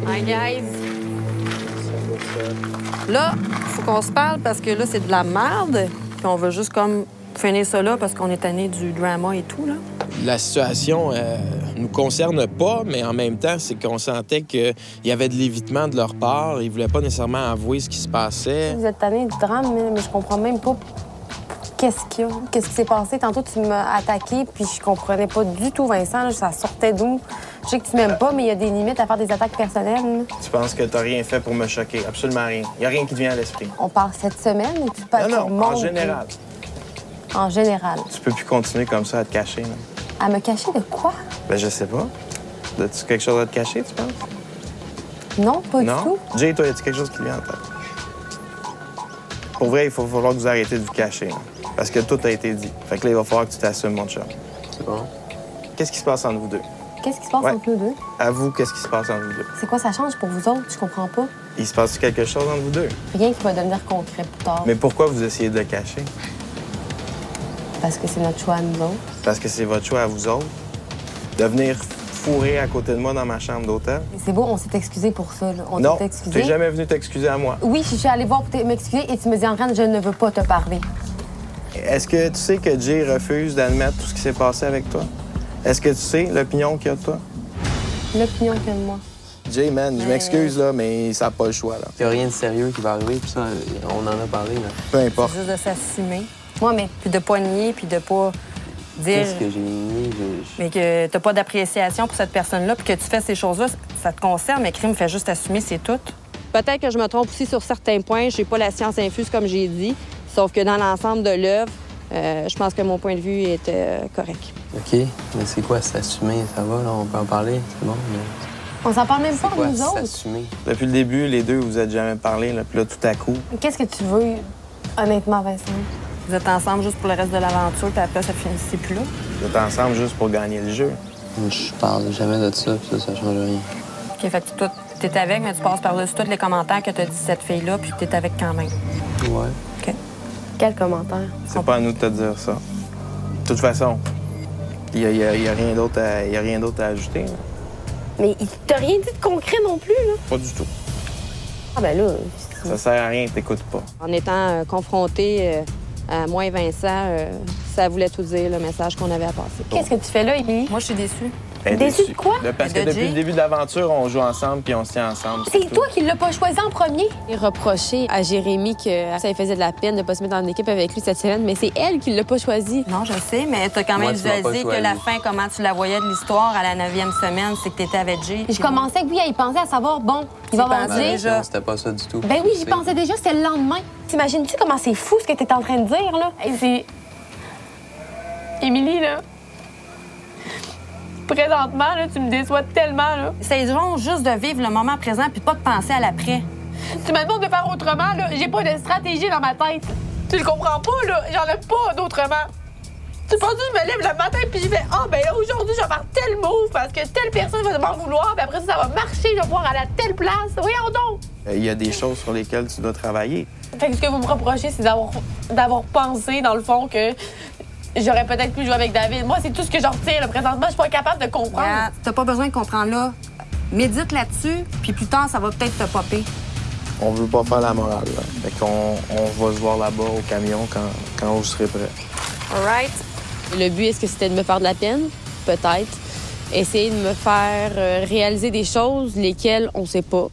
Hi, guys. Là, faut qu'on se parle parce que là, c'est de la merde. Puis on veut juste comme finir ça là parce qu'on est tanné du drama et tout, là. La situation nous concerne pas, mais en même temps, c'est qu'on sentait qu'il y avait de l'évitement de leur part. Ils voulaient pas nécessairement avouer ce qui se passait. Vous êtes tanné du drame, mais je comprends même pas qu'est-ce qu'il y a. Qu'est-ce qui s'est passé? Tantôt, tu m'as attaqué, puis je comprenais pas du tout, Vincent. Là, ça sortait d'où? Je sais que tu m'aimes pas, mais il y a des limites à faire des attaques personnelles. Tu penses que t'as rien fait pour me choquer? Absolument rien. Il y a rien qui te vient à l'esprit. On parle cette semaine ou tu peux Non, en général. En général. Tu peux plus continuer comme ça à te cacher. Là. À me cacher de quoi? Ben, je sais pas. As-tu quelque chose à te cacher, tu penses? Non, pas du tout. Jay, toi, y a-tu quelque chose qui te vient en tête? Pour vrai, il va falloir que vous arrêtez de vous cacher. Hein, parce que tout a été dit. Fait que là, il va falloir que tu t'assumes, mon chat. C'est bon. Qu'est-ce qui se passe entre vous deux? Qu'est-ce qui se passe entre nous deux? Avoue, qu'est-ce qui se passe entre vous deux? C'est quoi ça change pour vous autres? Je comprends pas. Il se passe quelque chose entre vous deux? Rien qui va devenir concret plus tard. Mais pourquoi vous essayez de le cacher? Parce que c'est notre choix à nous autres. Parce que c'est votre choix à vous autres? De venir fourrer à côté de moi dans ma chambre d'hôtel? C'est beau, on s'est excusé pour ça. Là. On non, s'est excusé. t'es jamais venu t'excuser à moi. Oui, je suis allée voir pour m'excuser et tu me dis, Andréane, je ne veux pas te parler. Est-ce que tu sais que Jay refuse d'admettre tout ce qui s'est passé avec toi? Est-ce que tu sais l'opinion qu'il y a de toi? L'opinion qu'il y a de moi. Jay, man, je m'excuse, là, mais ça n'a pas le choix, là. Il n'y a rien de sérieux qui va arriver, puis ça, on en a parlé, là. Peu importe. C'est juste de s'assumer. Moi, mais puis de pas nier, puis de pas dire... Qu'est-ce que j'ai nié? Mais que t'as pas d'appréciation pour cette personne-là, puis que tu fais ces choses-là, ça te concerne, mais crime fait juste assumer, c'est tout. Peut-être que je me trompe aussi sur certains points. J'ai pas la science infuse, comme j'ai dit. Sauf que dans l'ensemble de l'œuvre, je pense que mon point de vue était correct. OK, mais c'est quoi s'assumer? Ça va, là, on peut en parler, c'est bon, mais... On s'en parle même pas, quoi, nous autres. s'assumer? Depuis le début, les deux, vous êtes jamais parlé, là, puis là, tout à coup... Qu'est-ce que tu veux, honnêtement, Vincent? Vous êtes ensemble juste pour le reste de l'aventure, puis après, ça finissait plus là. Vous êtes ensemble juste pour gagner le jeu. Je parle jamais de ça, puis ça change rien. OK, fait que toi, t'es avec, mais tu passes par-dessus tous les commentaires que t'as dit cette fille-là, puis t'es avec quand même. Ouais. OK. Quel commentaire? C'est pas à nous de te dire ça. De toute façon, il y a rien d'autre à ajouter. Là. Mais il t'a rien dit de concret non plus, là? Pas du tout. Ah ben là... Ça sert à rien, t'écoutes pas. En étant confronté à moi et Vincent, ça voulait tout dire, le message qu'on avait à passer. Qu'est-ce que tu fais là, Émilie? Moi, je suis déçue. Elle est Déçue de quoi? Parce que De depuis Jay. le début de l'aventure, on joue ensemble puis on se tient ensemble. C'est tout. toi qui l'as pas choisi en premier? Il reprochait à Jérémy que ça lui faisait de la peine de ne pas se mettre en équipe avec lui cette semaine, mais c'est elle qui l'a pas choisi. Non, je sais, mais t'as quand Moi, même tu m'as pas visualisé que choisi. la fin, comment tu la voyais de l'histoire à la 9e semaine, c'est que t'étais avec Jay. Je commençais, oui, à y penser, à savoir, bon, il va Tu avoir pensais Jay. déjà? Non, c'était pas ça du tout. Ben oui, j'y pensais déjà, c'était le lendemain. T'imagines-tu comment c'est fou ce que t'es en train de dire, là? Hey, c'est... Émilie, là... Présentement, là, tu me déçois tellement, là. Essayons juste de vivre le moment présent puis pas de penser à l'après. Tu me demandes de faire autrement, là. J'ai pas de stratégie dans ma tête. Tu le comprends pas, là. J'en ai pas d'autrement. Tu penses que je me lève le matin puis je fais « Ah, ben là, aujourd'hui, je vais faire tel move parce que telle personne va m'en vouloir, puis après ça va marcher, je vais pouvoir aller à telle place. Voyons donc! » Il y a des choses sur lesquelles tu dois travailler. Fait que ce que vous me reprochez, c'est d'avoir pensé, dans le fond, que j'aurais peut-être pu jouer avec David. Moi, c'est tout ce que je retiens, là. Présentement, je suis pas capable de comprendre. Regarde, t'as pas besoin de comprendre là. Médite là-dessus, puis plus tard, ça va peut-être te popper. On veut pas faire la morale, là. Fait qu'on va se voir là-bas au camion quand je serai prêt. All right? Le but, est-ce que c'était de me faire de la peine? Peut-être. Essayer de me faire réaliser des choses lesquelles on sait pas.